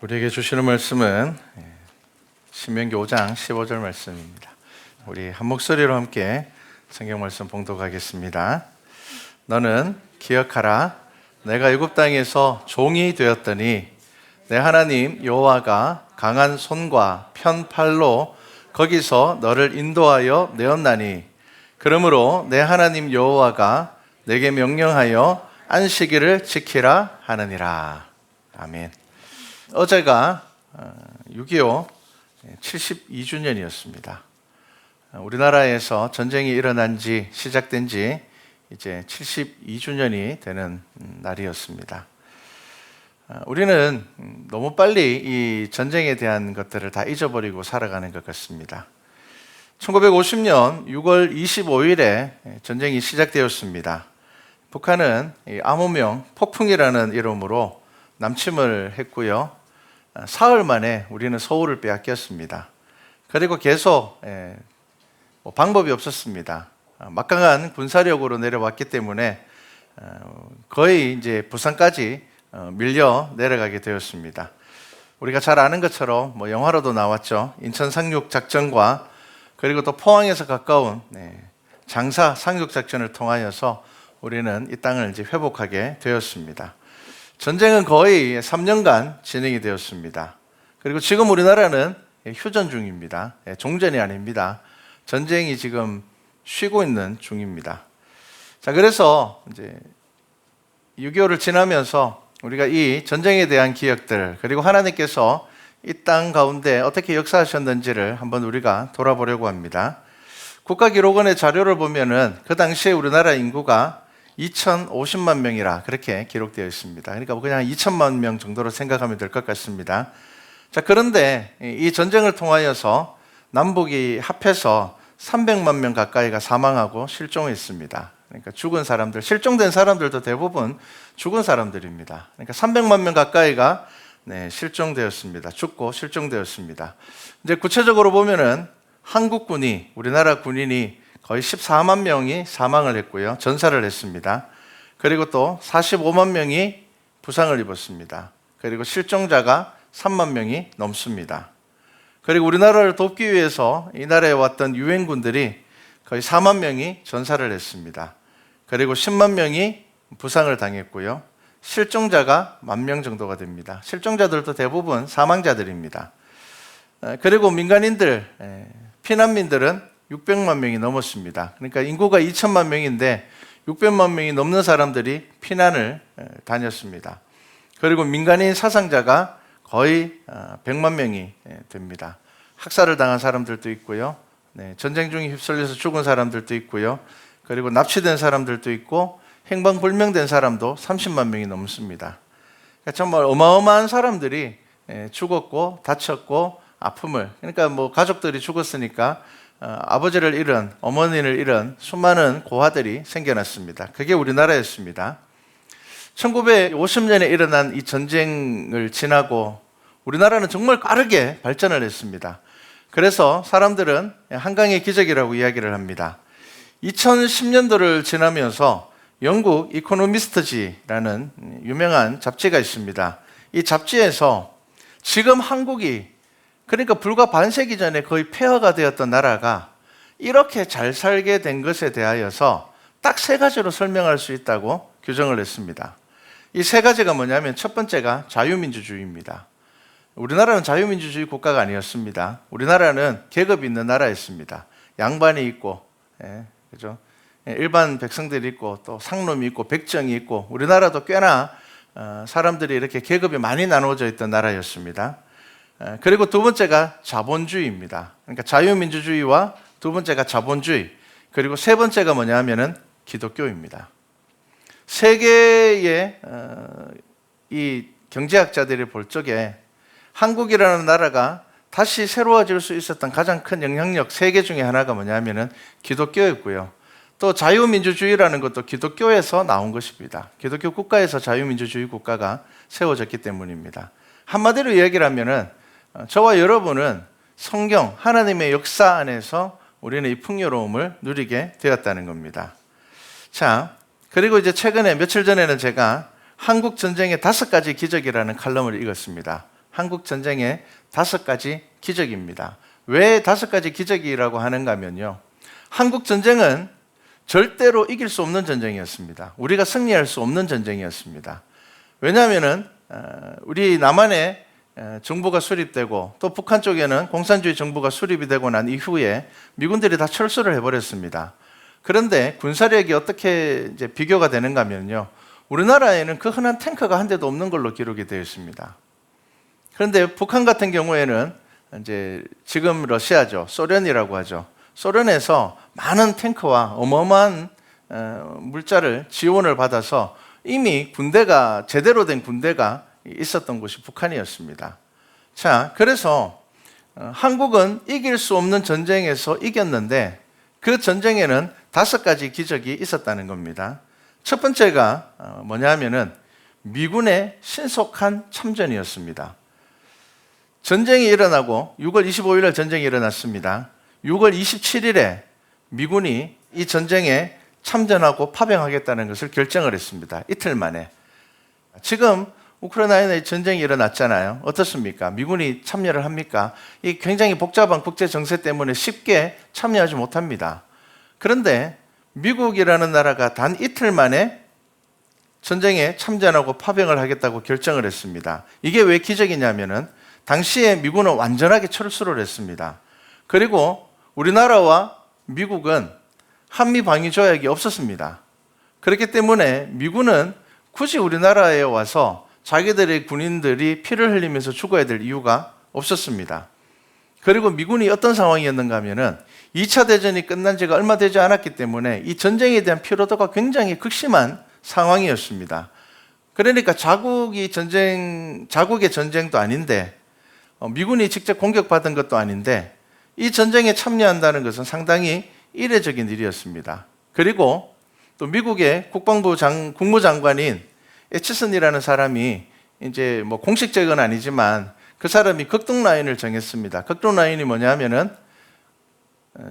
우리에게 주시는 말씀은 신명기 5장 15절 말씀입니다. 우리 한 목소리로 함께 성경 말씀 봉독하겠습니다. 너는 기억하라. 내가 애굽 땅에서 종이 되었더니 내 하나님 여호와가 강한 손과 편 팔로 거기서 너를 인도하여 내었나니 그러므로 내 하나님 여호와가 내게 명령하여 안식일을 지키라 하느니라. 아멘. 어제가 6.25 72주년이었습니다. 우리나라에서 전쟁이 일어난 지 시작된 지 이제 72주년이 되는 날이었습니다. 우리는 너무 빨리 이 전쟁에 대한 것들을 다 잊어버리고 살아가는 것 같습니다. 1950년 6월 25일에 전쟁이 시작되었습니다. 북한은 암호명 폭풍이라는 이름으로 남침을 했고요. 사흘 만에 우리는 서울을 빼앗겼습니다. 그리고 계속 방법이 없었습니다. 막강한 군사력으로 내려왔기 때문에 거의 이제 부산까지 밀려 내려가게 되었습니다. 우리가 잘 아는 것처럼 영화로도 나왔죠. 인천 상륙 작전과 그리고 또 포항에서 가까운 장사 상륙 작전을 통하여서 우리는 이 땅을 이제 회복하게 되었습니다. 전쟁은 거의 3년간 진행이 되었습니다. 그리고 지금 우리나라는 휴전 중입니다. 종전이 아닙니다. 전쟁이 지금 쉬고 있는 중입니다. 자, 그래서 이제 6.25를 지나면서 우리가 이 전쟁에 대한 기억들, 그리고 하나님께서 이 땅 가운데 어떻게 역사하셨는지를 한번 우리가 돌아보려고 합니다. 국가기록원의 자료를 보면은 그 당시에 우리나라 인구가 2,050만 명이라 그렇게 기록되어 있습니다. 그러니까 그냥 2천만 명 정도로 생각하면 될 것 같습니다. 자, 그런데 이 전쟁을 통하여서 남북이 합해서 300만 명 가까이가 사망하고 실종했습니다. 그러니까 죽은 사람들, 실종된 사람들도 대부분 죽은 사람들입니다. 그러니까 300만 명 가까이가 실종되었습니다. 죽고 실종되었습니다. 이제 구체적으로 보면은 한국군이, 우리나라 군인이 거의 14만 명이 사망을 했고요. 전사를 했습니다. 그리고 또 45만 명이 부상을 입었습니다. 그리고 실종자가 3만 명이 넘습니다. 그리고 우리나라를 돕기 위해서 이 나라에 왔던 유엔군들이 거의 4만 명이 전사를 했습니다. 그리고 10만 명이 부상을 당했고요. 실종자가 10,000명 정도가 됩니다. 실종자들도 대부분 사망자들입니다. 그리고 민간인들, 피난민들은 600만 명이 넘었습니다. 그러니까 인구가 2천만 명인데 600만 명이 넘는 사람들이 피난을 다녔습니다. 그리고 민간인 사상자가 거의 100만 명이 됩니다. 학살을 당한 사람들도 있고요. 전쟁 중에 휩쓸려서 죽은 사람들도 있고요. 그리고 납치된 사람들도 있고 행방불명된 사람도 30만 명이 넘습니다. 그러니까 정말 어마어마한 사람들이 죽었고 다쳤고 아픔을, 그러니까 가족들이 죽었으니까 아버지를 잃은, 어머니를 잃은 수많은 고아들이 생겨났습니다. 그게 우리나라였습니다. 1950년에 일어난 이 전쟁을 지나고 우리나라는 정말 빠르게 발전을 했습니다. 그래서 사람들은 한강의 기적이라고 이야기를 합니다. 2010년도를 지나면서 영국 이코노미스트지라는 유명한 잡지가 있습니다. 이 잡지에서 지금 한국이, 그러니까 불과 반세기 전에 거의 폐허가 되었던 나라가 이렇게 잘 살게 된 것에 대하여서 딱 3가지로 설명할 수 있다고 규정을 했습니다. 이 3가지가 뭐냐면 첫 번째가 자유민주주의입니다. 우리나라는 자유민주주의 국가가 아니었습니다. 우리나라는 계급이 있는 나라였습니다. 양반이 있고, 그죠? 일반 백성들이 있고, 또 상놈이 있고, 백정이 있고, 우리나라도 꽤나 사람들이 이렇게 계급이 많이 나누어져 있던 나라였습니다. 그리고 두 번째가 자본주의입니다. 그러니까 자유민주주의와 두 번째가 자본주의, 그리고 세 번째가 뭐냐면은 기독교입니다. 세계의 이 경제학자들이 볼 적에 한국이라는 나라가 다시 새로워질 수 있었던 가장 큰 영향력 3개 중에 하나가 뭐냐면은 기독교였고요. 또 자유민주주의라는 것도 기독교에서 나온 것입니다. 기독교 국가에서 자유민주주의 국가가 세워졌기 때문입니다. 한마디로 이야기를 하면은 저와 여러분은 성경, 하나님의 역사 안에서 우리는 이 풍요로움을 누리게 되었다는 겁니다. 자, 그리고 이제 최근에 며칠 전에는 제가 한국 전쟁의 5가지 기적이라는 칼럼을 읽었습니다. 한국 전쟁의 5가지 기적입니다. 왜 5가지 기적이라고 하는가 하면요, 한국 전쟁은 절대로 이길 수 없는 전쟁이었습니다. 우리가 승리할 수 없는 전쟁이었습니다. 왜냐하면 우리 남한에 정부가 수립되고 또 북한 쪽에는 공산주의 정부가 수립이 되고 난 이후에 미군들이 다 철수를 해버렸습니다. 그런데 군사력이 어떻게 이제 비교가 되는가 하면요, 우리나라에는 그 흔한 탱크가 한 대도 없는 걸로 기록이 되어 있습니다. 그런데 북한 같은 경우에는 이제 지금 러시아죠, 소련이라고 하죠. 소련에서 많은 탱크와 어마어마한 물자를 지원을 받아서 이미 군대가 제대로 된 군대가 있었던 곳이 북한이었습니다. 자, 그래서 한국은 이길 수 없는 전쟁에서 이겼는데 그 전쟁에는 5가지 기적이 있었다는 겁니다. 첫 번째가 뭐냐 하면은 미군의 신속한 참전이었습니다. 전쟁이 일어나고 6월 25일에 전쟁이 일어났습니다. 6월 27일에 미군이 이 전쟁에 참전하고 파병하겠다는 것을 결정을 했습니다. 이틀 만에. 지금 우크라이나에 전쟁이 일어났잖아요. 어떻습니까? 미군이 참여를 합니까? 이 굉장히 복잡한 국제 정세 때문에 쉽게 참여하지 못합니다. 그런데 미국이라는 나라가 단 이틀 만에 전쟁에 참전하고 파병을 하겠다고 결정을 했습니다. 이게 왜 기적이냐면은 당시에 미군은 완전하게 철수를 했습니다. 그리고 우리나라와 미국은 한미 방위 조약이 없었습니다. 그렇기 때문에 미군은 굳이 우리나라에 와서 자기들의 군인들이 피를 흘리면서 죽어야 될 이유가 없었습니다. 그리고 미군이 어떤 상황이었는가 하면은 2차 대전이 끝난 지가 얼마 되지 않았기 때문에 이 전쟁에 대한 피로도가 굉장히 극심한 상황이었습니다. 그러니까 자국의 전쟁도 아닌데 미군이 직접 공격받은 것도 아닌데 이 전쟁에 참여한다는 것은 상당히 이례적인 일이었습니다. 그리고 또 미국의 국무장관인 애치슨이라는 사람이 이제 뭐 공식적은 아니지만 그 사람이 극동 라인을 정했습니다. 극동 라인이 뭐냐면은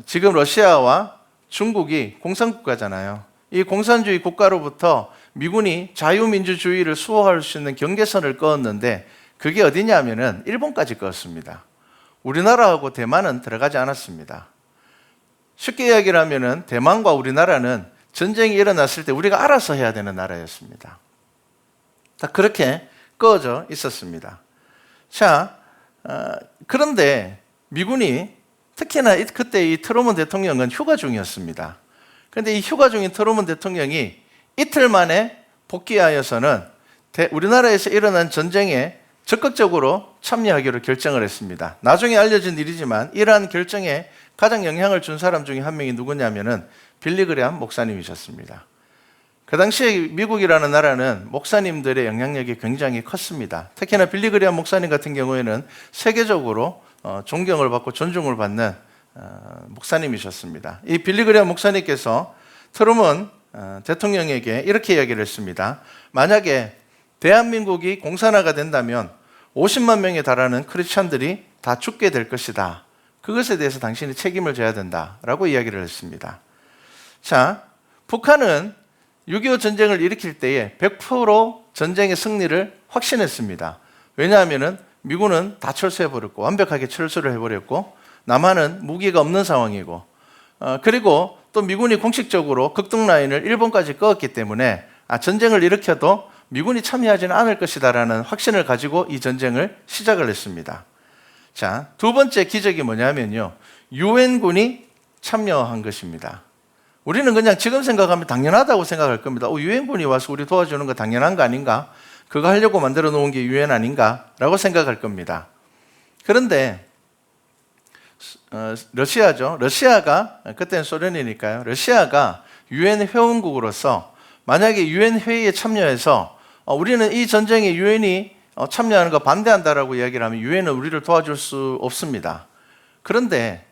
지금 러시아와 중국이 공산국가잖아요. 이 공산주의 국가로부터 미군이 자유민주주의를 수호할 수 있는 경계선을 그었는데 그게 어디냐면은 일본까지 그었습니다. 우리나라하고 대만은 들어가지 않았습니다. 쉽게 이야기를 하면은 대만과 우리나라는 전쟁이 일어났을 때 우리가 알아서 해야 되는 나라였습니다. 다 그렇게 꺼져 있었습니다. 자, 그런데 미군이 특히나 그때 이 트루먼 대통령은 휴가 중이었습니다. 그런데 이 휴가 중인 트루먼 대통령이 이틀 만에 복귀하여서는 우리나라에서 일어난 전쟁에 적극적으로 참여하기로 결정을 했습니다. 나중에 알려진 일이지만 이러한 결정에 가장 영향을 준 사람 중에 한 명이 누구냐면은 빌리 그레함 목사님이셨습니다. 그 당시에 미국이라는 나라는 목사님들의 영향력이 굉장히 컸습니다. 특히나 빌리 그레함 목사님 같은 경우에는 세계적으로 존경을 받고 존중을 받는 목사님이셨습니다. 이 빌리 그레함 목사님께서 트루먼 대통령에게 이렇게 이야기를 했습니다. 만약에 대한민국이 공산화가 된다면 50만 명에 달하는 크리스찬들이 다 죽게 될 것이다. 그것에 대해서 당신이 책임을 져야 된다라고 이야기를 했습니다. 자, 북한은 6.25 전쟁을 일으킬 때에 100% 전쟁의 승리를 확신했습니다. 왜냐하면 미군은 다 철수해버렸고 완벽하게 철수를 해버렸고 남한은 무기가 없는 상황이고 그리고 또 미군이 공식적으로 극동라인을 일본까지 끄었기 때문에 전쟁을 일으켜도 미군이 참여하지는 않을 것이다라는 확신을 가지고 이 전쟁을 시작을 했습니다. 자, 두 번째 기적이 뭐냐면요, 유엔군이 참여한 것입니다. 우리는 그냥 지금 생각하면 당연하다고 생각할 겁니다. 유엔군이 와서 우리 도와주는 거 당연한 거 아닌가? 그거 하려고 만들어 놓은 게 유엔 아닌가? 라고 생각할 겁니다. 그런데 러시아죠. 러시아가 그때는 소련이니까요. 러시아가 유엔 회원국으로서 만약에 유엔 회의에 참여해서 우리는 이 전쟁에 유엔이 참여하는 거 반대한다라고 이야기를 하면 유엔은 우리를 도와줄 수 없습니다. 그런데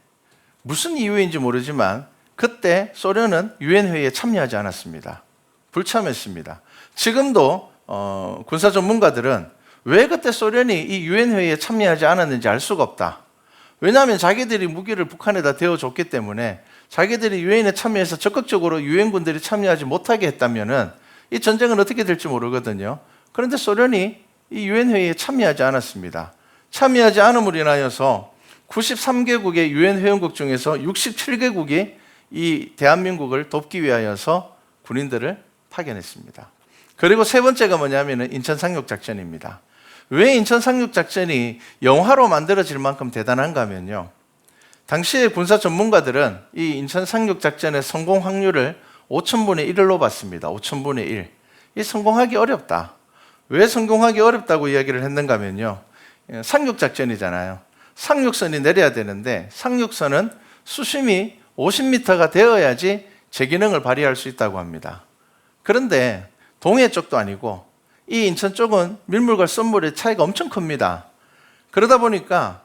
무슨 이유인지 모르지만 그때 소련은 유엔 회의에 참여하지 않았습니다. 불참했습니다. 지금도 군사 전문가들은 왜 그때 소련이 이 유엔 회의에 참여하지 않았는지 알 수가 없다. 왜냐하면 자기들이 무기를 북한에다 대어줬기 때문에 자기들이 유엔에 참여해서 적극적으로 유엔군들이 참여하지 못하게 했다면은 이 전쟁은 어떻게 될지 모르거든요. 그런데 소련이 이 유엔 회의에 참여하지 않았습니다. 참여하지 않음으로 인하여서 93개국의 유엔 회원국 중에서 67개국이 이 대한민국을 돕기 위하여서 군인들을 파견했습니다. 그리고 세 번째가 뭐냐면 인천 상륙작전입니다. 왜 인천 상륙작전이 영화로 만들어질 만큼 대단한가 하면요, 당시의 군사 전문가들은 이 인천 상륙작전의 성공 확률을 5,000분의 1로 봤습니다. 5,000분의 1. 이 성공하기 어렵다. 왜 성공하기 어렵다고 이야기를 했는가 하면요, 상륙작전이잖아요. 상륙선이 내려야 되는데 상륙선은 수심이 50m가 되어야지 제 기능을 발휘할 수 있다고 합니다. 그런데 동해 쪽도 아니고 이 인천 쪽은 밀물과 썸물의 차이가 엄청 큽니다. 그러다 보니까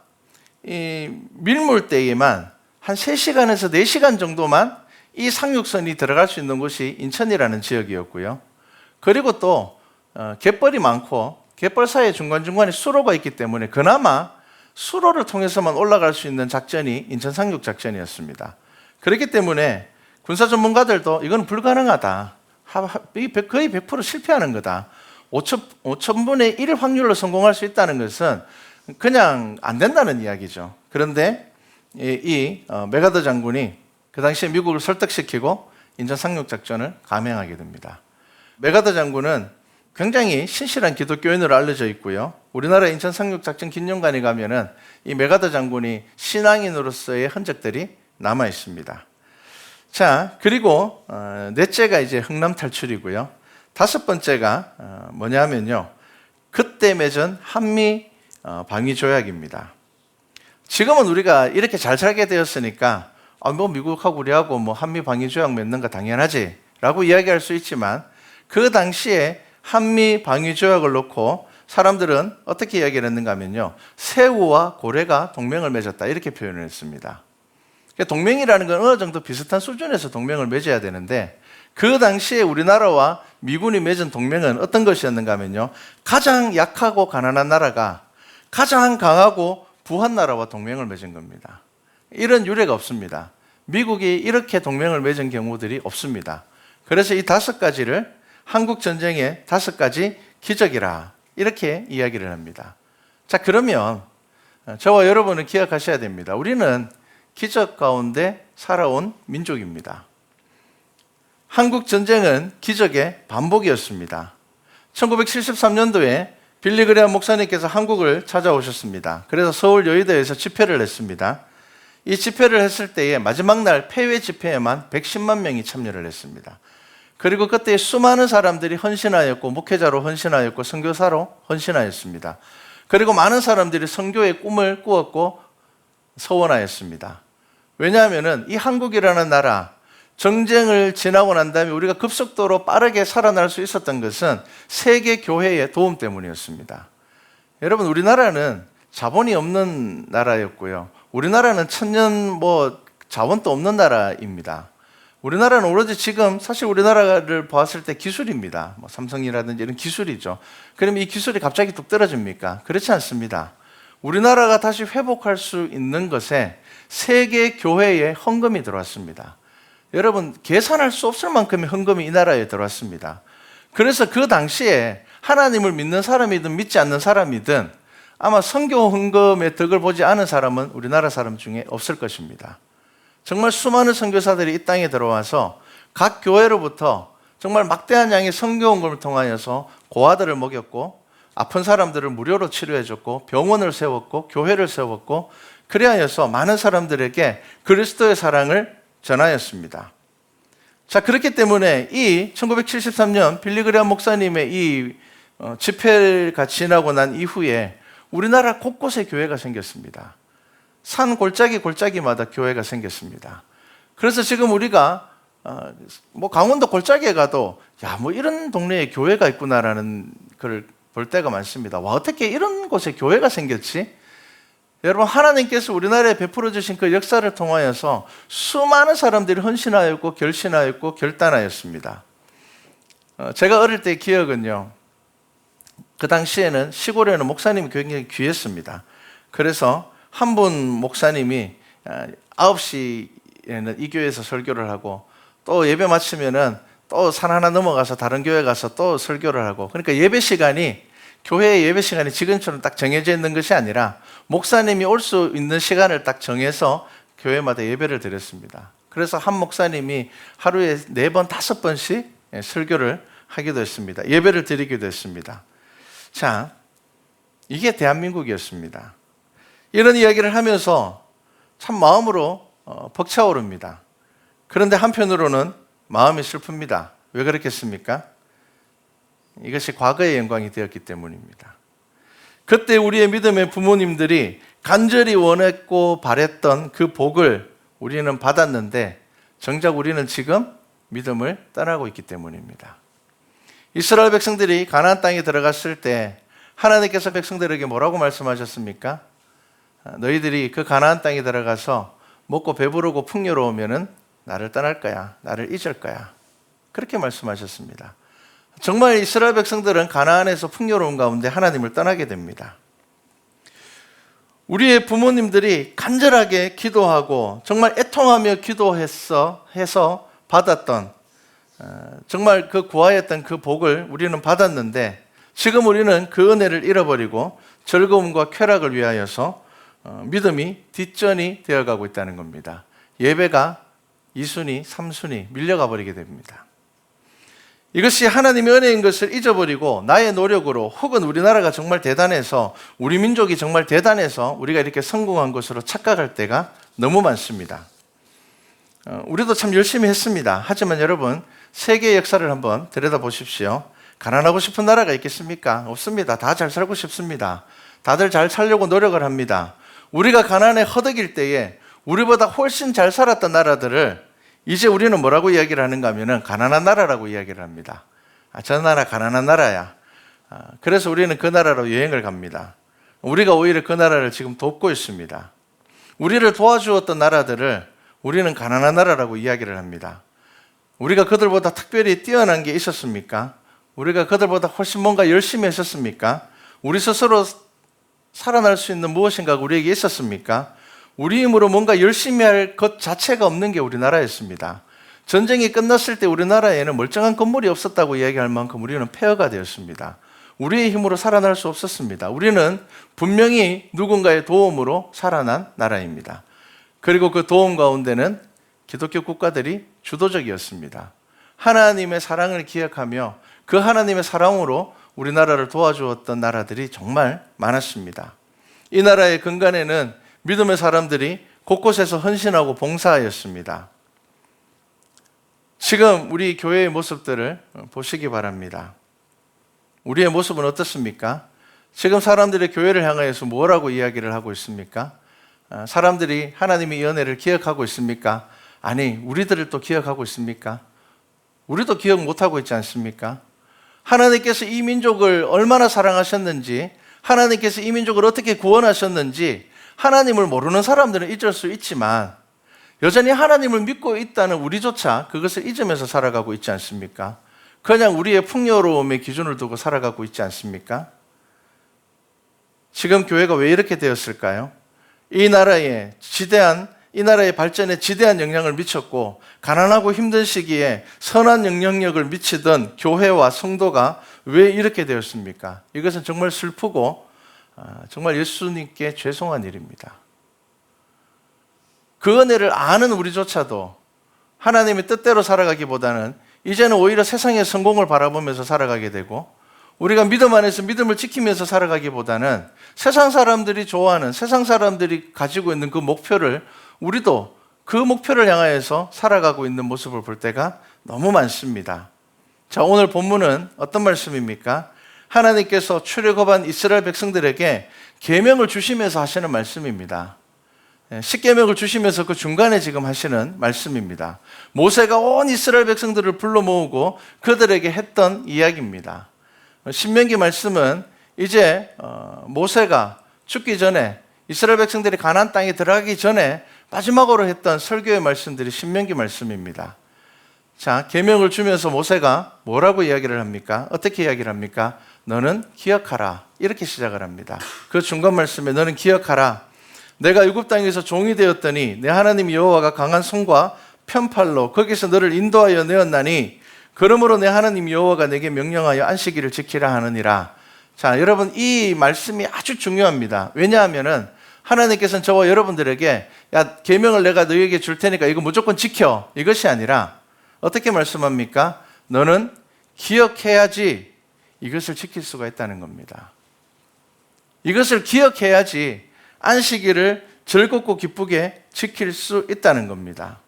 이 밀물대에만 한 3시간에서 4시간 정도만 이 상륙선이 들어갈 수 있는 곳이 인천이라는 지역이었고요. 그리고 또 갯벌이 많고 갯벌 사이에 중간중간에 수로가 있기 때문에 그나마 수로를 통해서만 올라갈 수 있는 작전이 인천 상륙작전이었습니다. 그렇기 때문에 군사 전문가들도 이건 불가능하다. 거의 100% 실패하는 거다. 5,000분의 1 확률로 성공할 수 있다는 것은 그냥 안 된다는 이야기죠. 그런데 이 메가더 장군이 그 당시에 미국을 설득시키고 인천 상륙작전을 감행하게 됩니다. 메가더 장군은 굉장히 신실한 기독교인으로 알려져 있고요. 우리나라 인천 상륙작전 기념관에 가면은 이 메가더 장군이 신앙인으로서의 흔적들이 남아 있습니다. 자, 그리고 넷째가 이제 흥남 탈출이고요. 다섯 번째가 뭐냐면요, 그때 맺은 한미 방위 조약입니다. 지금은 우리가 이렇게 잘 살게 되었으니까 뭐 미국하고 우리하고 뭐 한미 방위 조약 맺는 거 당연하지라고 이야기할 수 있지만 그 당시에 한미 방위 조약을 놓고 사람들은 어떻게 이야기를 했는가 하면요, 새우와 고래가 동맹을 맺었다 이렇게 표현을 했습니다. 동맹이라는 건 어느 정도 비슷한 수준에서 동맹을 맺어야 되는데 그 당시에 우리나라와 미군이 맺은 동맹은 어떤 것이었는가 하면요, 가장 약하고 가난한 나라가 가장 강하고 부한 나라와 동맹을 맺은 겁니다. 이런 유례가 없습니다. 미국이 이렇게 동맹을 맺은 경우들이 없습니다. 그래서 이 5가지를 한국 전쟁의 5가지 기적이라 이렇게 이야기를 합니다. 자, 그러면 저와 여러분은 기억하셔야 됩니다. 우리는 기적 가운데 살아온 민족입니다. 한국 전쟁은 기적의 반복이었습니다. 1973년도에 빌리 그레엄 목사님께서 한국을 찾아오셨습니다. 그래서 서울 여의도에서 집회를 했습니다. 이 집회를 했을 때에 마지막 날 폐회 집회에만 110만 명이 참여를 했습니다. 그리고 그때 수많은 사람들이 헌신하였고 목회자로 헌신하였고 선교사로 헌신하였습니다. 그리고 많은 사람들이 선교의 꿈을 꾸었고 서원하였습니다. 왜냐하면 이 한국이라는 나라, 정쟁을 지나고 난 다음에 우리가 급속도로 빠르게 살아날 수 있었던 것은 세계 교회의 도움 때문이었습니다. 여러분, 우리나라는 자본이 없는 나라였고요. 우리나라는 천년 자원도 없는 나라입니다. 우리나라는 오로지 지금 사실 우리나라를 봤을 때 기술입니다. 삼성이라든지 이런 기술이죠. 그럼 이 기술이 갑자기 뚝 떨어집니까? 그렇지 않습니다. 우리나라가 다시 회복할 수 있는 것에 세계 교회의 헌금이 들어왔습니다. 여러분, 계산할 수 없을 만큼의 헌금이 이 나라에 들어왔습니다. 그래서 그 당시에 하나님을 믿는 사람이든 믿지 않는 사람이든 아마 선교 헌금의 덕을 보지 않은 사람은 우리나라 사람 중에 없을 것입니다. 정말 수많은 선교사들이 이 땅에 들어와서 각 교회로부터 정말 막대한 양의 선교 헌금을 통하여서 고아들을 먹였고 아픈 사람들을 무료로 치료해줬고 병원을 세웠고 교회를 세웠고 그리하여서 많은 사람들에게 그리스도의 사랑을 전하였습니다. 자, 그렇기 때문에 이 1973년 빌리 그레엄 목사님의 이 집회가 지나고 난 이후에 우리나라 곳곳에 교회가 생겼습니다. 산 골짜기마다 교회가 생겼습니다. 그래서 지금 우리가 강원도 골짜기에 가도 이런 동네에 교회가 있구나라는 걸 볼 때가 많습니다. 와, 어떻게 이런 곳에 교회가 생겼지? 여러분, 하나님께서 우리나라에 베풀어 주신 그 역사를 통하여서 수많은 사람들이 헌신하였고 결신하였고 결단하였습니다. 제가 어릴 때 기억은요, 그 당시에는 시골에는 목사님이 굉장히 귀했습니다. 그래서 한 분 목사님이 9시에는 이 교회에서 설교를 하고 또 예배 마치면은 또 산 하나 넘어가서 다른 교회 가서 또 설교를 하고, 그러니까 예배 시간이 교회의 예배 시간이 지금처럼 딱 정해져 있는 것이 아니라 목사님이 올 수 있는 시간을 딱 정해서 교회마다 예배를 드렸습니다. 그래서 한 목사님이 하루에 4번, 5번씩 설교를 하기도 했습니다. 예배를 드리기도 했습니다. 자, 이게 대한민국이었습니다. 이런 이야기를 하면서 참 마음으로 벅차오릅니다. 그런데 한편으로는 마음이 슬픕니다. 왜 그렇겠습니까? 이것이 과거의 영광이 되었기 때문입니다. 그때 우리의 믿음의 부모님들이 간절히 원했고 바랬던 그 복을 우리는 받았는데 정작 우리는 지금 믿음을 떠나고 있기 때문입니다. 이스라엘 백성들이 가나안 땅에 들어갔을 때 하나님께서 백성들에게 뭐라고 말씀하셨습니까? 너희들이 그 가나안 땅에 들어가서 먹고 배부르고 풍요로우면은 나를 떠날 거야. 나를 잊을 거야. 그렇게 말씀하셨습니다. 정말 이스라엘 백성들은 가나안에서 풍요로운 가운데 하나님을 떠나게 됩니다. 우리의 부모님들이 간절하게 기도하고 정말 애통하며 기도해서 받았던 정말 그 구하였던 그 복을 우리는 받았는데 지금 우리는 그 은혜를 잃어버리고 즐거움과 쾌락을 위하여서 믿음이 뒷전이 되어가고 있다는 겁니다. 예배가 2순위, 3순위 밀려가 버리게 됩니다. 이것이 하나님의 은혜인 것을 잊어버리고 나의 노력으로 혹은 우리나라가 정말 대단해서 우리 민족이 정말 대단해서 우리가 이렇게 성공한 것으로 착각할 때가 너무 많습니다. 우리도 참 열심히 했습니다. 하지만 여러분 세계의 역사를 한번 들여다보십시오. 가난하고 싶은 나라가 있겠습니까? 없습니다. 다 잘 살고 싶습니다. 다들 잘 살려고 노력을 합니다. 우리가 가난에 허덕일 때에 우리보다 훨씬 잘 살았던 나라들을 이제 우리는 뭐라고 이야기를 하는가 하면은 가난한 나라라고 이야기를 합니다. 저 나라 가난한 나라야. 그래서 우리는 그 나라로 여행을 갑니다. 우리가 오히려 그 나라를 지금 돕고 있습니다. 우리를 도와주었던 나라들을 우리는 가난한 나라라고 이야기를 합니다. 우리가 그들보다 특별히 뛰어난 게 있었습니까? 우리가 그들보다 훨씬 뭔가 열심히 했었습니까? 우리 스스로 살아날 수 있는 무엇인가 우리에게 있었습니까? 우리 힘으로 뭔가 열심히 할 것 자체가 없는 게 우리나라였습니다. 전쟁이 끝났을 때 우리나라에는 멀쩡한 건물이 없었다고 이야기할 만큼 우리는 폐허가 되었습니다. 우리의 힘으로 살아날 수 없었습니다. 우리는 분명히 누군가의 도움으로 살아난 나라입니다. 그리고 그 도움 가운데는 기독교 국가들이 주도적이었습니다. 하나님의 사랑을 기억하며 그 하나님의 사랑으로 우리나라를 도와주었던 나라들이 정말 많았습니다. 이 나라의 근간에는 믿음의 사람들이 곳곳에서 헌신하고 봉사하였습니다. 지금 우리 교회의 모습들을 보시기 바랍니다. 우리의 모습은 어떻습니까? 지금 사람들이 교회를 향하여서 뭐라고 이야기를 하고 있습니까? 사람들이 하나님의 은혜를 기억하고 있습니까? 아니, 우리들을 또 기억하고 있습니까? 우리도 기억 못하고 있지 않습니까? 하나님께서 이 민족을 얼마나 사랑하셨는지, 하나님께서 이 민족을 어떻게 구원하셨는지 하나님을 모르는 사람들은 잊을 수 있지만 여전히 하나님을 믿고 있다는 우리조차 그것을 잊으면서 살아가고 있지 않습니까? 그냥 우리의 풍요로움의 기준을 두고 살아가고 있지 않습니까? 지금 교회가 왜 이렇게 되었을까요? 이 나라의 발전에 지대한 영향을 미쳤고 가난하고 힘든 시기에 선한 영향력을 미치던 교회와 성도가 왜 이렇게 되었습니까? 이것은 정말 슬프고 정말 예수님께 죄송한 일입니다. 그 은혜를 아는 우리조차도 하나님의 뜻대로 살아가기보다는 이제는 오히려 세상의 성공을 바라보면서 살아가게 되고 우리가 믿음 안에서 믿음을 지키면서 살아가기보다는 세상 사람들이 좋아하는 세상 사람들이 가지고 있는 그 목표를 우리도 그 목표를 향하여서 살아가고 있는 모습을 볼 때가 너무 많습니다. 자, 오늘 본문은 어떤 말씀입니까? 하나님께서 출애굽한 이스라엘 백성들에게 계명을 주시면서 하시는 말씀입니다. 십계명을 주시면서 그 중간에 지금 하시는 말씀입니다. 모세가 온 이스라엘 백성들을 불러 모으고 그들에게 했던 이야기입니다. 신명기 말씀은 이제 모세가 죽기 전에 이스라엘 백성들이 가나안 땅에 들어가기 전에 마지막으로 했던 설교의 말씀들이 신명기 말씀입니다. 자, 계명을 주면서 모세가 뭐라고 이야기를 합니까? 어떻게 이야기를 합니까? 너는 기억하라. 이렇게 시작을 합니다. 그 중간 말씀에 너는 기억하라. 내가 애굽 땅에서 종이 되었더니 내 하나님 여호와가 강한 손과 편팔로 거기서 너를 인도하여 내었나니 그러므로 내 하나님 여호와가 내게 명령하여 안식일을 지키라 하느니라. 자, 여러분 이 말씀이 아주 중요합니다. 왜냐하면은 하나님께서는 저와 여러분들에게 야, 계명을 내가 너희에게 줄 테니까 이거 무조건 지켜. 이것이 아니라 어떻게 말씀합니까? 너는 기억해야지 이것을 지킬 수가 있다는 겁니다. 이것을 기억해야지 안식일을 즐겁고 기쁘게 지킬 수 있다는 겁니다.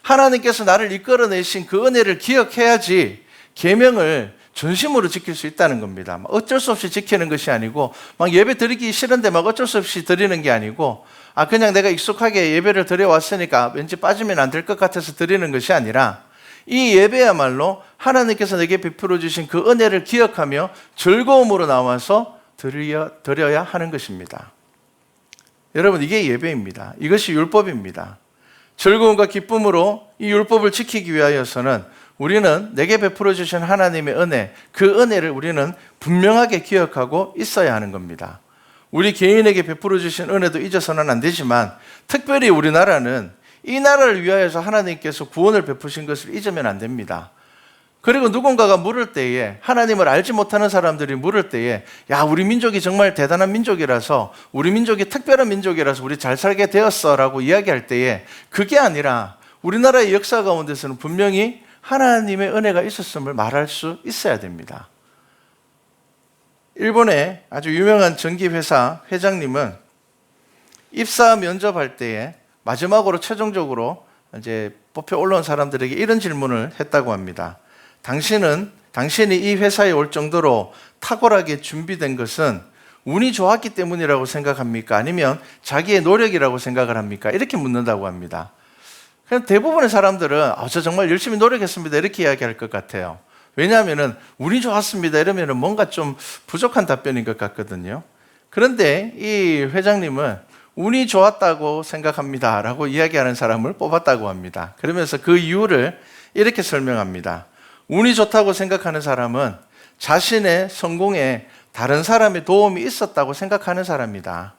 하나님께서 나를 이끌어내신 그 은혜를 기억해야지 계명을 전심으로 지킬 수 있다는 겁니다. 어쩔 수 없이 지키는 것이 아니고 막 예배 드리기 싫은데 막 어쩔 수 없이 드리는 게 아니고 그냥 내가 익숙하게 예배를 드려왔으니까 왠지 빠지면 안 될 것 같아서 드리는 것이 아니라 이 예배야말로 하나님께서 내게 베풀어 주신 그 은혜를 기억하며 즐거움으로 나와서 드려야 하는 것입니다. 여러분 이게 예배입니다. 이것이 율법입니다. 즐거움과 기쁨으로 이 율법을 지키기 위하여서는 우리는 내게 베풀어 주신 하나님의 은혜, 그 은혜를 우리는 분명하게 기억하고 있어야 하는 겁니다. 우리 개인에게 베풀어 주신 은혜도 잊어서는 안 되지만 특별히 우리나라는 이 나라를 위하여서 하나님께서 구원을 베푸신 것을 잊으면 안 됩니다. 그리고 누군가가 물을 때에, 하나님을 알지 못하는 사람들이 물을 때에 야, 우리 민족이 정말 대단한 민족이라서, 우리 민족이 특별한 민족이라서 우리 잘 살게 되었어 라고 이야기할 때에 그게 아니라 우리나라의 역사 가운데서는 분명히 하나님의 은혜가 있었음을 말할 수 있어야 됩니다. 일본의 아주 유명한 전기회사 회장님은 입사 면접할 때에 마지막으로 최종적으로 이제 뽑혀 올라온 사람들에게 이런 질문을 했다고 합니다. 당신이 이 회사에 올 정도로 탁월하게 준비된 것은 운이 좋았기 때문이라고 생각합니까? 아니면 자기의 노력이라고 생각을 합니까? 이렇게 묻는다고 합니다. 그냥 대부분의 사람들은 저 정말 열심히 노력했습니다 이렇게 이야기할 것 같아요. 왜냐하면 운이 좋았습니다 이러면 뭔가 좀 부족한 답변인 것 같거든요. 그런데 이 회장님은 운이 좋았다고 생각합니다 라고 이야기하는 사람을 뽑았다고 합니다. 그러면서 그 이유를 이렇게 설명합니다. 운이 좋다고 생각하는 사람은 자신의 성공에 다른 사람의 도움이 있었다고 생각하는 사람이다.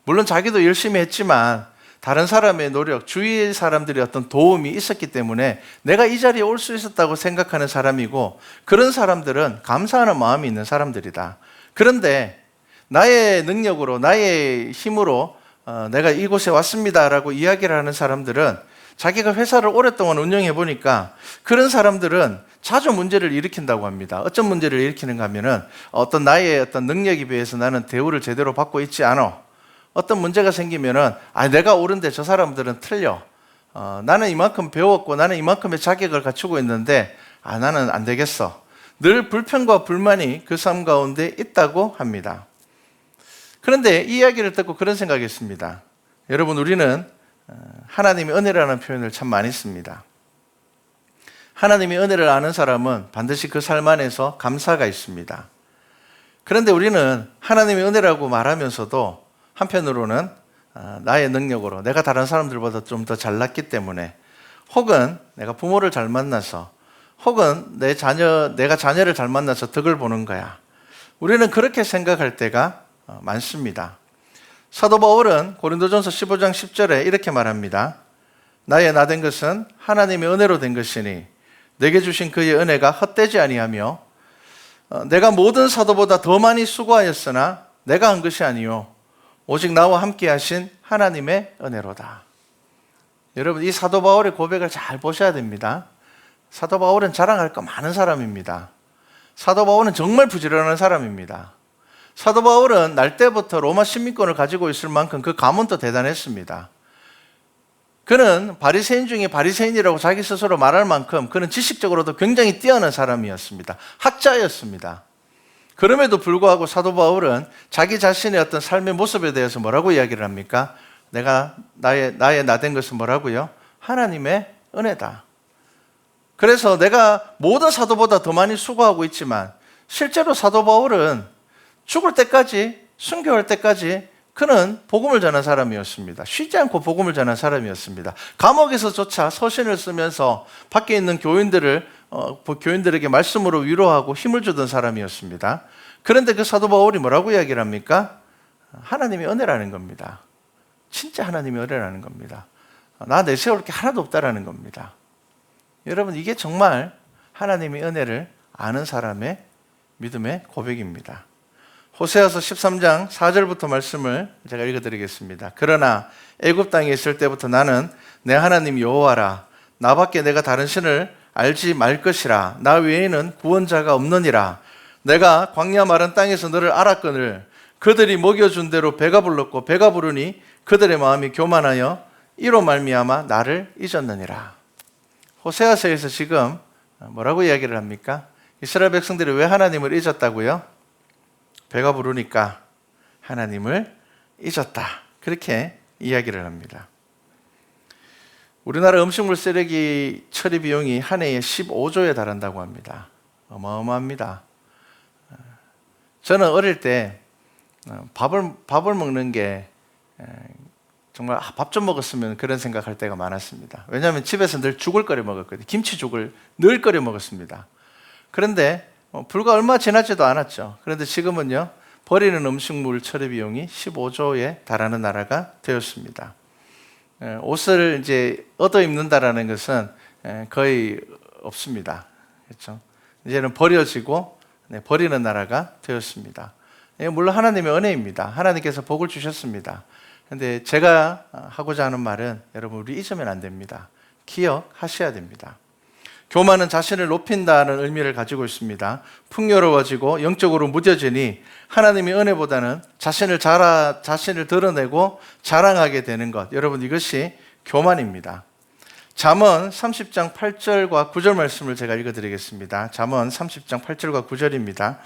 물론 자기도 열심히 했지만 다른 사람의 노력, 주위의 사람들의 어떤 도움이 있었기 때문에 내가 이 자리에 올 수 있었다고 생각하는 사람이고, 그런 사람들은 감사하는 마음이 있는 사람들이다. 그런데 나의 능력으로, 나의 힘으로 내가 이곳에 왔습니다라고 이야기를 하는 사람들은 자기가 회사를 오랫동안 운영해 보니까 그런 사람들은 자주 문제를 일으킨다고 합니다. 어떤 문제를 일으키는가 하면은 나의 어떤 능력에 비해서 나는 대우를 제대로 받고 있지 않아. 어떤 문제가 생기면은 내가 옳은데 저 사람들은 틀려. 나는 이만큼 배웠고 나는 이만큼의 자격을 갖추고 있는데 나는 안 되겠어. 늘 불평과 불만이 그 삶 가운데 있다고 합니다. 그런데 이 이야기를 듣고 그런 생각이 있습니다. 여러분, 우리는 하나님의 은혜라는 표현을 참 많이 씁니다. 하나님의 은혜를 아는 사람은 반드시 그 삶 안에서 감사가 있습니다. 그런데 우리는 하나님의 은혜라고 말하면서도 한편으로는 나의 능력으로 내가 다른 사람들보다 좀 더 잘났기 때문에, 혹은 내가 부모를 잘 만나서, 혹은 내가 자녀를 잘 만나서 덕을 보는 거야. 우리는 그렇게 생각할 때가 많습니다. 사도 바울은 고린도전서 15장 10절에 이렇게 말합니다. 나의 나된 것은 하나님의 은혜로 된 것이니 내게 주신 그의 은혜가 헛되지 아니하며 내가 모든 사도보다 더 많이 수고하였으나 내가 한 것이 아니요 오직 나와 함께 하신 하나님의 은혜로다. 여러분, 이 사도 바울의 고백을 잘 보셔야 됩니다. 사도 바울은 자랑할 거 많은 사람입니다. 사도 바울은 정말 부지런한 사람입니다. 사도 바울은 날 때부터 로마 시민권을 가지고 있을 만큼 그 가문도 대단했습니다. 그는 바리새인 중에 바리새인이라고 자기 스스로 말할 만큼 그는 지식적으로도 굉장히 뛰어난 사람이었습니다. 학자였습니다. 그럼에도 불구하고 사도 바울은 자기 자신의 어떤 삶의 모습에 대해서 뭐라고 이야기를 합니까? 나의 나된 것은 뭐라고요? 하나님의 은혜다. 그래서 내가 모든 사도보다 더 많이 수고하고 있지만 실제로 사도 바울은 죽을 때까지, 순교할 때까지 그는 복음을 전한 사람이었습니다. 쉬지 않고 복음을 전한 사람이었습니다. 감옥에서조차 서신을 쓰면서 밖에 있는 교인들에게 말씀으로 위로하고 힘을 주던 사람이었습니다. 그런데 그 사도 바울이 뭐라고 이야기를 합니까? 하나님의 은혜라는 겁니다. 진짜 하나님의 은혜라는 겁니다. 나 내세울 게 하나도 없다라는 겁니다. 여러분, 이게 정말 하나님의 은혜를 아는 사람의 믿음의 고백입니다. 호세아서 13장 4절부터 말씀을 제가 읽어드리겠습니다. 그러나 애굽 땅에 있을 때부터 나는 내 하나님 여호와라. 나밖에 내가 다른 신을 알지 말 것이라. 나 외에는 구원자가 없느니라. 내가 광야 마른 땅에서 너를 알았거늘 그들이 먹여준 대로 배가 불렀고 배가 부르니 그들의 마음이 교만하여 이로 말미암아 나를 잊었느니라. 호세아서에서 지금 뭐라고 이야기를 합니까? 이스라엘 백성들이 왜 하나님을 잊었다고요? 배가 부르니까 하나님을 잊었다. 그렇게 이야기를 합니다. 우리나라 음식물 쓰레기 처리 비용이 한 해에 15조에 달한다고 합니다. 어마어마합니다. 저는 어릴 때 밥을 먹는 게 정말 밥 좀 먹었으면 그런 생각할 때가 많았습니다. 왜냐하면 집에서 늘 죽을 끓여 먹었거든요. 김치죽을 늘 끓여 먹었습니다. 그런데 불과 얼마 지나지도 않았죠. 그런데 지금은요, 버리는 음식물 처리 비용이 15조에 달하는 나라가 되었습니다. 옷을 이제 얻어 입는다라는 것은 거의 없습니다. 그렇죠? 이제는 버려지고 버리는 나라가 되었습니다. 물론 하나님의 은혜입니다. 하나님께서 복을 주셨습니다. 그런데 제가 하고자 하는 말은 여러분, 우리 잊으면 안 됩니다. 기억하셔야 됩니다. 교만은 자신을 높인다는 의미를 가지고 있습니다. 풍요로워지고 영적으로 무뎌지니 하나님의 은혜보다는 자신을 드러내고 자랑하게 되는 것. 여러분, 이것이 교만입니다. 잠언 30장 8절과 9절 말씀을 제가 읽어드리겠습니다. 잠언 30장 8절과 9절입니다.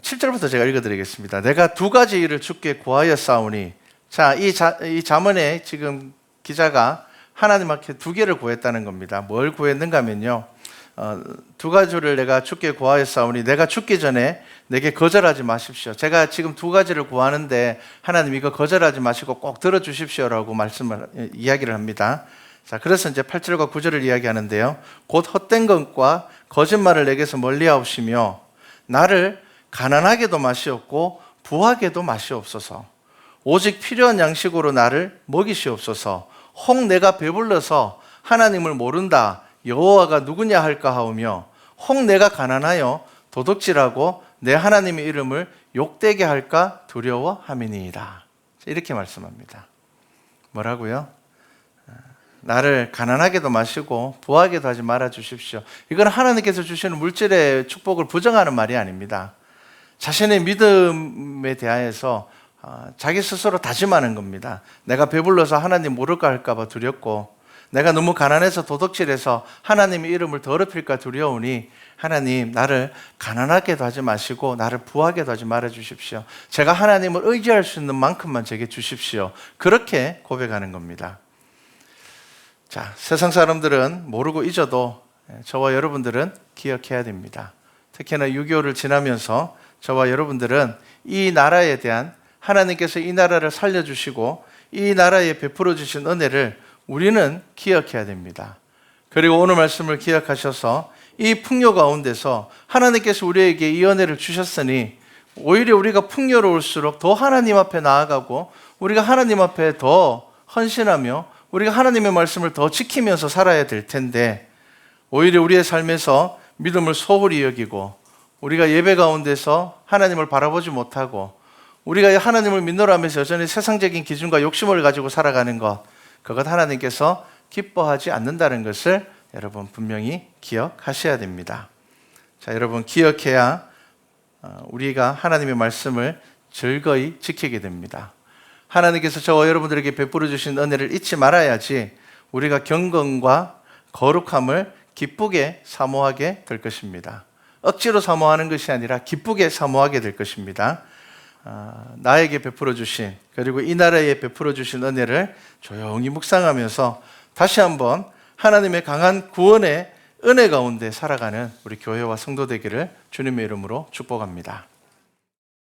7절부터 제가 읽어드리겠습니다. 내가 두 가지 일을 주께 구하였사오니. 자, 이 잠언에 지금 기자가 하나님 앞에 두 개를 구했다는 겁니다. 뭘 구했는가 하면요, 두 가지를 내가 주께 구하였사오니 내가 죽기 전에 내게 거절하지 마십시오. 제가 지금 두 가지를 구하는데 하나님 이거 거절하지 마시고 꼭 들어주십시오라고 이야기를 합니다. 자, 그래서 이제 8절과 9절을 이야기하는데요. 곧 헛된 것과 거짓말을 내게서 멀리하옵시며 나를 가난하게도 마시옵고 부하게도 마시옵소서. 오직 필요한 양식으로 나를 먹이시옵소서. 혹 내가 배불러서 하나님을 모른다 여호와가 누구냐 할까 하오며 혹 내가 가난하여 도둑질하고 내 하나님의 이름을 욕되게 할까 두려워함이니이다. 이렇게 말씀합니다. 뭐라고요? 나를 가난하게도 마시고 부하게도 하지 말아 주십시오. 이건 하나님께서 주시는 물질의 축복을 부정하는 말이 아닙니다. 자신의 믿음에 대하여서 자기 스스로 다짐하는 겁니다. 내가 배불러서 하나님 모를까 할까 봐 두렵고, 내가 너무 가난해서 도둑질해서 하나님의 이름을 더럽힐까 두려우니 하나님, 나를 가난하게도 하지 마시고 나를 부하게도 하지 말아 주십시오. 제가 하나님을 의지할 수 있는 만큼만 제게 주십시오. 그렇게 고백하는 겁니다. 자, 세상 사람들은 모르고 잊어도 저와 여러분들은 기억해야 됩니다. 특히나 6.25를 지나면서 저와 여러분들은 이 나라에 대한, 하나님께서 이 나라를 살려주시고 이 나라에 베풀어 주신 은혜를 우리는 기억해야 됩니다. 그리고 오늘 말씀을 기억하셔서 이 풍요 가운데서 하나님께서 우리에게 이 은혜를 주셨으니 오히려 우리가 풍요로울수록 더 하나님 앞에 나아가고 우리가 하나님 앞에 더 헌신하며 우리가 하나님의 말씀을 더 지키면서 살아야 될 텐데, 오히려 우리의 삶에서 믿음을 소홀히 여기고 우리가 예배 가운데서 하나님을 바라보지 못하고 우리가 하나님을 믿노라 하면서 여전히 세상적인 기준과 욕심을 가지고 살아가는 것, 그것 하나님께서 기뻐하지 않는다는 것을 여러분 분명히 기억하셔야 됩니다. 자, 여러분, 기억해야 우리가 하나님의 말씀을 즐거이 지키게 됩니다. 하나님께서 저와 여러분들에게 베풀어 주신 은혜를 잊지 말아야지 우리가 경건과 거룩함을 기쁘게 사모하게 될 것입니다. 억지로 사모하는 것이 아니라 기쁘게 사모하게 될 것입니다. 나에게 베풀어 주신, 그리고 이 나라에 베풀어 주신 은혜를 조용히 묵상하면서 다시 한번 하나님의 강한 구원의 은혜 가운데 살아가는 우리 교회와 성도 되기를 주님의 이름으로 축복합니다.